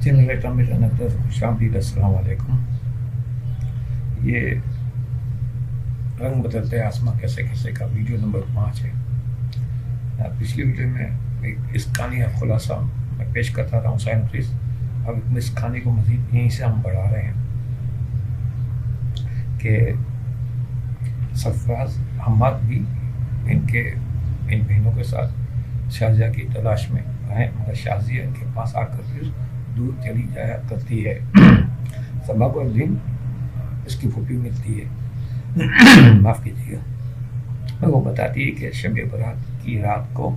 Generator میں generator خوش آمدید، السلام علیکم۔ یہ رنگ بدلتے آسماں کیسے کیسے کا ویڈیو نمبر 5 ہے۔ پچھلی ویڈیو میں اس کہانی کا خلاصہ میں پیش کرتا رہا ہوں سائنٹسٹ، اب اس کہانی کو مزید یہیں سے ہم بڑھا رہے ہیں کہ سرفراز حماد بھی ان بہنوں کے ساتھ شازیہ کی تلاش میں ہیں، مگر شازیہ ان کے پاس آ کر پھر دور چلی جایا کرتی ہے۔ صبح کو ایک دن اس کی پھوپھی ملتی ہے، معاف کیجیے گا، وہ بتاتی ہے کہ شب برات کی رات کو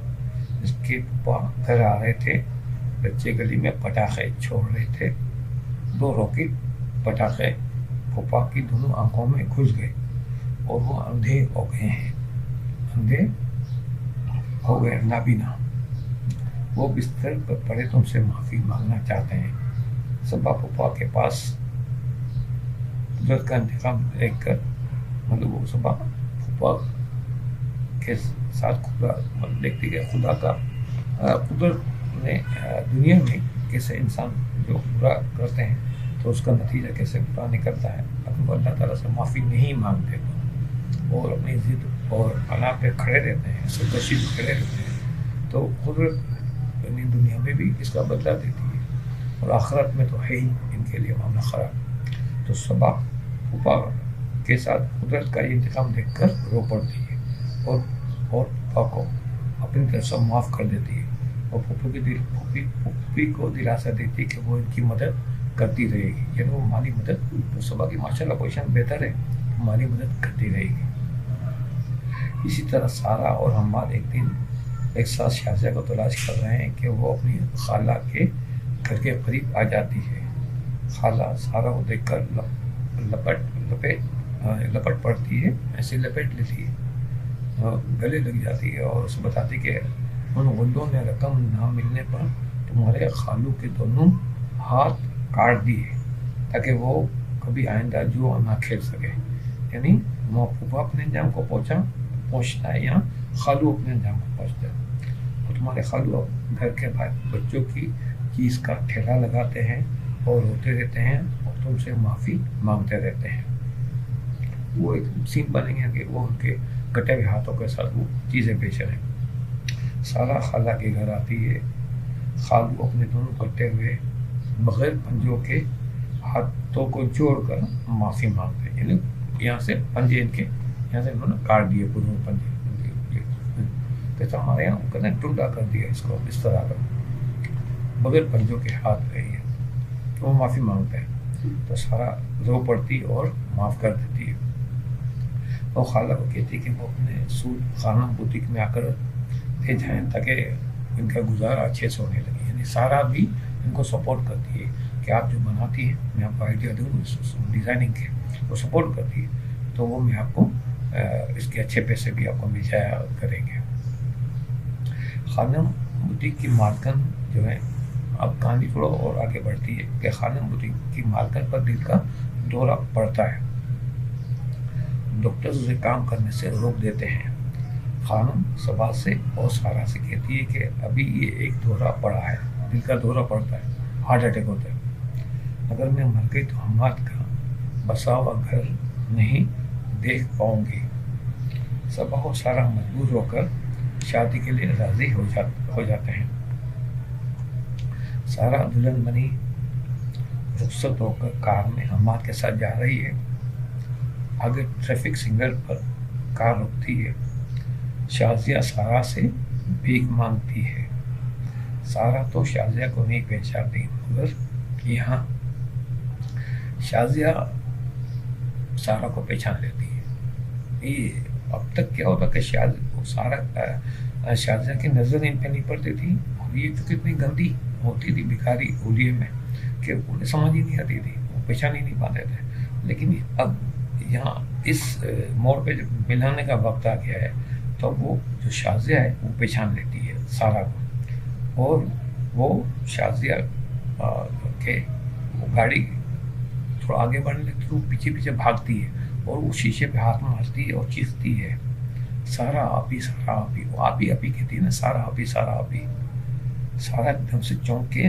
اس کے پھوپھا گھر آ رہے تھے، بچے گلی میں پٹاخے چھوڑ رہے تھے، 2 راکٹ پٹاخے پھوپھا کی دونوں آنکھوں میں گھس گئے اور وہ اندھے ہو گئے نابینا۔ وہ بستر پر پڑے تم سے معافی مانگنا چاہتے ہیں۔ صبا پھوپھا کے پاس قدرت کا انتقام دیکھ کر، مطلب وہ صبا پھوپھا کے ساتھ دیکھتی کہ خدا کا قدرت نے دنیا میں کیسے انسان جو برا کرتے ہیں تو اس کا نتیجہ کیسے برا نکلتا ہے۔ اب وہ اللہ تعالیٰ سے معافی نہیں مانگتے اور اپنی ضد اور انا پہ کھڑے رہتے ہیں، سرکشی پہ کھڑے رہتے ہیں، تو قدرت دنیا میں بھی اس کا بدلہ دیتی ہے اور آخرت میں تو ہے ہی ان کے لیے معاملہ خراب۔ تو صبا پھوپھا کے ساتھ قدرت کا یہ انتقام دیکھ کر رو پڑتی ہے اور پھوپھا کو اپنی طرف سے معاف کر دیتی ہے اور پھوپھی کو دلاسا دیتی ہے کہ وہ ان کی مدد کرتی رہے گی، یعنی وہ مالی مدد، تو صبا کی ماشاء اللہ پوزیشن بہتر ہے، مالی مدد کرتی رہے گی۔ اسی طرح سارا اور حماد ایک دن ایک ساتھ شازیہ کو تلاش کر رہے ہیں کہ وہ اپنی خالہ کے گھر کے قریب آ جاتی ہے۔ خالہ سارا کو دیکھ کر لپٹ پڑتی ہے، ایسے لپیٹ لیتی ہے، گلے لگ جاتی ہے اور اسے بتاتی کہ ان غلوں نے رقم نہ ملنے پر تمہارے خالو کے دونوں ہاتھ کاٹ دیے تاکہ وہ کبھی آئندہ جو نہ کھیل سکے۔ یعنی پھوپھا اپنے انجام کو پہنچتا ہے یا خالو اپنے انجام کو پہنچتا ہے، اور تمہارے خالو گھر کے بچوں کی چیز کا ٹھیلا لگاتے ہیں اور روتے رہتے ہیں اور تم سے معافی مانگتے رہتے ہیں۔ وہ ایک سین بنے گا کہ وہ ان کے کٹے ہوئے ہاتھوں کے ساتھ وہ چیزیں بیچ رہے ہیں۔ سارا خالہ کے گھر آتی ہے، خالو اپنے دونوں کٹے ہوئے بغیر پنجوں کے ہاتھوں کو جوڑ کر معافی مانگتے ہیں، یعنی یہاں سے پنجے ان کے یہاں سے انہوں نے کاٹ دیے، پورے پنجے تو ہمارے یہاں کہتے ہیں ٹنڈا کر دیا اس کو، اس طرح کا بغیر پنجوں کے ہاتھ رہی ہے، تو وہ معافی مانگتا ہے، تو سارا رو پڑتی اور معاف کر دیتی ہے اور خالہ کو کہتی ہے کہ وہ اپنے سوٹ خانہ بوتیک میں آ کر لے جائیں تاکہ ان کا گزارا اچھے سے ہونے لگے۔ یعنی سارا بھی ان کو سپورٹ کرتی ہے کہ آپ جو بناتی ہیں میں آپ کو آئیڈیا دوں ڈیزائننگ کے، وہ سپورٹ کرتی ہے، تو وہ میں آپ کو اس کے اچھے پیسے بھی آپ کو مل جایا کریں گے۔ خانم بوتیک کی مالکن جو ہے، اب کہانی تھوڑا اور آگے بڑھتی ہے کہ خانم بوتیک کی مالکن پر دل کا دورہ پڑتا ہے، ڈاکٹر اسے کام کرنے سے روک دیتے ہیں۔ خانم صبا سے اور سارا سے کہتی ہے کہ ابھی یہ ایک دورہ پڑا ہے، دل کا دورہ پڑتا ہے، ہارٹ اٹیک ہوتا ہے، اگر میں مر گئی تو حماد کا بسا ہوا گھر نہیں دیکھ پاؤں گی۔ صبا اور سارا مجبور ہو کر شادی کے لیے راضی ہو جاتے ہیں۔ سارا دلہن بنی رخصت ہو کر کار میں حماد کے ساتھ جا رہی ہے، آگے ٹریفک سگنل پر کار رکتی ہے، شازیہ سارا سے بھیک مانگتی ہے۔ سارا تو شازیہ کو نہیں پہچانتی، مگر یہاں شازیہ سارا کو پہچان لیتی ہے۔ یہ اب تک کیا ہوتا کہ شازیہ کی نظر ان پہ نہیں پڑتی تھی، اور یہ تو کتنی گندی ہوتی تھی بھکاری ہولیے میں کہ انہیں سمجھ ہی نہیں آتی تھی، وہ پہچان ہی نہیں پاتے تھے، لیکن اب یہاں اس موڑ پہ جب ملانے کا وقت آ گیا ہے تو وہ جو شازیہ ہے وہ پہچان لیتی ہے سارا کو، اور وہ شازیہ کے وہ گاڑی تھوڑا آگے بڑھنے لگتی ہے، وہ پیچھے پیچھے بھاگتی ہے اور وہ شیشے پہ ہاتھ مارتی ہے اور چیختی ہے، سارا آپی سارا آپی، وہ آپی آپی کہتی ہے نا، سارا آپی سارا آپی۔ سارا ایک دم سے چونک کے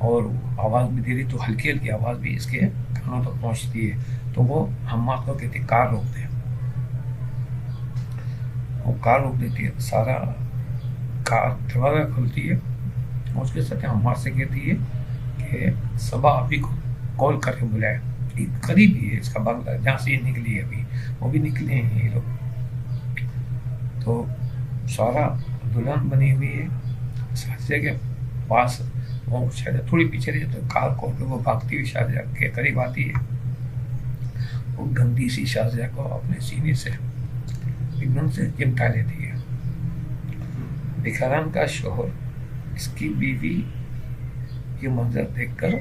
اور آواز بھی دے رہی، تو ہلکی ہلکی آواز بھی اس کے کانوں تک پہنچتی ہے، تو وہ حماد کو کہتی ہے کار روک دے، وہ کار روک دیتی ہے، سارا کار دروازہ کھلتی ہے، اور اس کے ساتھ حماد سے کہتی ہے کہ صبا ابھی کو کال کر کے بلائے، قریب ہی ہے اس کا بنگلہ جہاں سے یہ نکلی ہے، ابھی وہ بھی نکلے ہیں یہ لوگ. تو سارا دلہن بنی ہوئی ہے شاہجہاں کے پاس، وہ شاہجہاں تھوڑی پیچھے رہی تو کار کھول کے وہ بھاگتی ہوئی شاہجہاں کے قریب آتی ہے. وہ گندی سی شاہجہاں کو اپنے سینے سے ایک دم سے چمٹا لیتی ہے. بکھران کا شوہر، اس کی بیوی یہ منظر دیکھ کر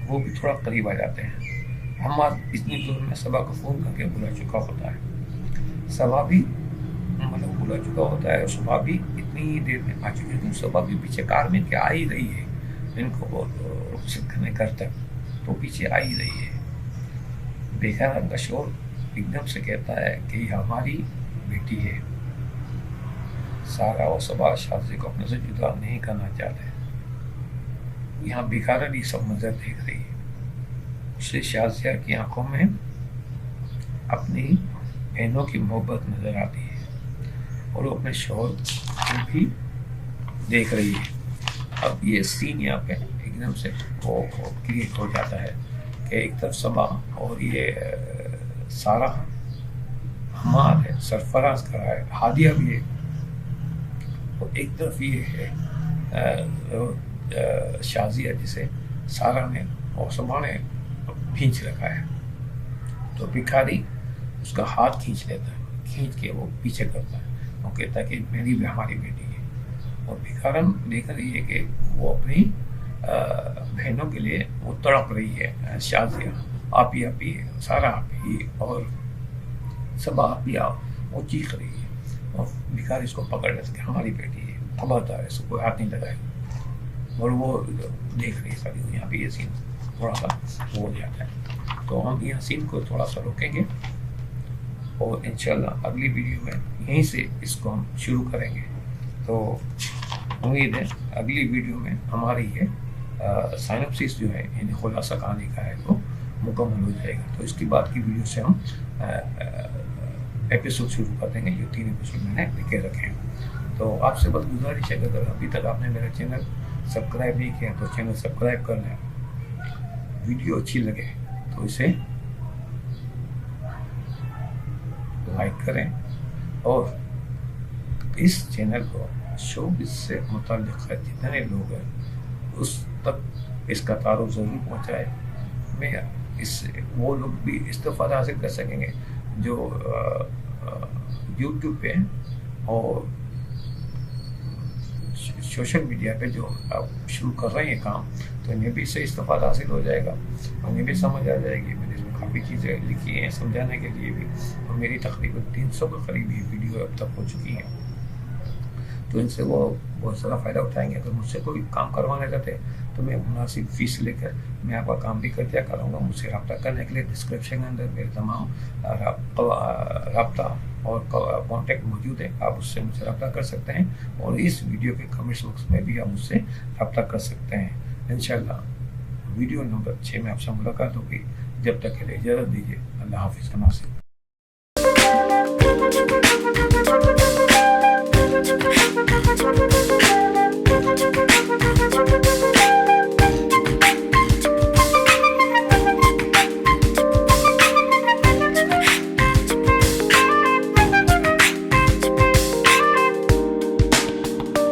وہ بھی تھوڑا قریب آ جاتے ہیں. حماد اتنی دور میں صبا کو فون کر کے بلا چکا ہوتا ہے، صبا بھی بلا چکا ہوتا ہے، اور صبا بھی اتنی دیر میں آ چکی ہے. صبا بھی پیچھے کار میں کہ آ ہی رہی ہے ان کو رخصت کرنے گھر تک، تو پیچھے آ ہی رہی ہے. بکھران کا شوہر ایک دم سے کہتا ہے کہ یہ ہماری بیٹی ہے. سارا اور صبا شاہجہاں کو اپنے سے جدا نہیں کرنا چاہتے. یہاں بکھران یہ سب منظر دیکھ رہی ہے. اسے شاہجہاں کی آنکھوں میں اپنی بہنوں کی محبت نظر آتی ہے، اور وہ اپنے شوہر کو بھی دیکھ رہی ہے. اب یہ سین یہاں پہ ایک دم سے وہ کریٹ ہو جاتا ہے کہ ایک طرف صبا اور یہ سارا حماد ہے، سرفراز کرا ہے، ہادیہ بھی ہے، اور ایک طرف یہ ہے شاہجہاں جسے سارا نے اور صبا نے کھینچ رکھا ہے. تو بکھاری اس کا ہاتھ کھینچ لیتا ہے، کھینچ کے وہ پیچھے کرتا ہے، وہ کہتا ہے کہ میری بھی ہماری بیٹی ہے. اور بکھران دیکھ رہی ہے کہ وہ اپنی بہنوں کے لیے وہ تڑپ رہی ہے. شاہجہاں آپ ہی آپ ہی، سارا آپ ہی، اور صبا آپ ہی آؤ، وہ چیخ رہی ہے. اور بکھاری اس کو پکڑ لیتا کہ ہماری بیٹی ہے، خبردار ہے، اس کو کوئی ہاتھ نہیں لگائے. اور وہ دیکھ رہی ہے. یہاں پہ یہ سین تھوڑا سا وہ ہو جاتا ہے. تو ہم یہاں سین کو تھوڑا سا روکیں گے، اور انشاءاللہ اگلی ویڈیو میں یہیں سے اس کو ہم شروع کریں گے. تو امید ہے اگلی ویڈیو میں ہماری یہ سائنپسس جو ہے، یعنی خلاصہ کہانی کا ہے، وہ مکمل ہو جائے گا. تو اس کی بعد کی ویڈیو سے ہم ایپیسوڈ شروع کر دیں گے، جو 3 ایپیسوڈ میں نے لکھے رکھے ہیں. تو آپ سے بس گزارش ہے کہ اگر ابھی تک آپ نے میرا چینل سبسکرائب نہیں کیا تو چینل سبسکرائب کر لیں. ویڈیو اچھی لگے تو اسے لائک کریں، اور اس چینل کو شوبز سے متعلق جتنے لوگ ہیں اس تک اس کا تعارف ضرور پہنچائے. میں اس سے وہ لوگ بھی استفادہ حاصل کر سکیں گے جو یوٹیوب پہ اور سوشل میڈیا پہ جو آپ شروع کر رہے ہیں کام، تو انہیں بھی اس سے استفادہ حاصل ہو جائے گا، انہیں بھی سمجھ آ جائے گی. میں نے اس میں کافی چیزیں لکھی ہیں سمجھانے کے لیے بھی، اور میری تقریباً 300 کے قریب یہ ویڈیو اب تک ہو چکی ہیں. تو ان سے وہ بہت سارا فائدہ اٹھائیں گے. اگر مجھ سے کوئی کام کروانا چاہتے ہیں تو میں مناسب فیس لے کر میں آپ کا کام بھی کر دیا کروں گا. مجھ سے رابطہ کرنے کے لیے ڈسکرپشن کے اندر میرے تمام رابطہ اور کانٹیکٹ موجود ہے، آپ اس سے مجھ سے رابطہ کر سکتے ہیں، اور اس ویڈیو کے کمنٹس باکس میں بھی آپ مجھ سے رابطہ کر سکتے ہیں. انشاءاللہ ویڈیو نمبر 6 میں آپ سے ملاقات ہوگی. جب تک کے لیے اجازت دیجیے. اللہ حافظ. ناصر.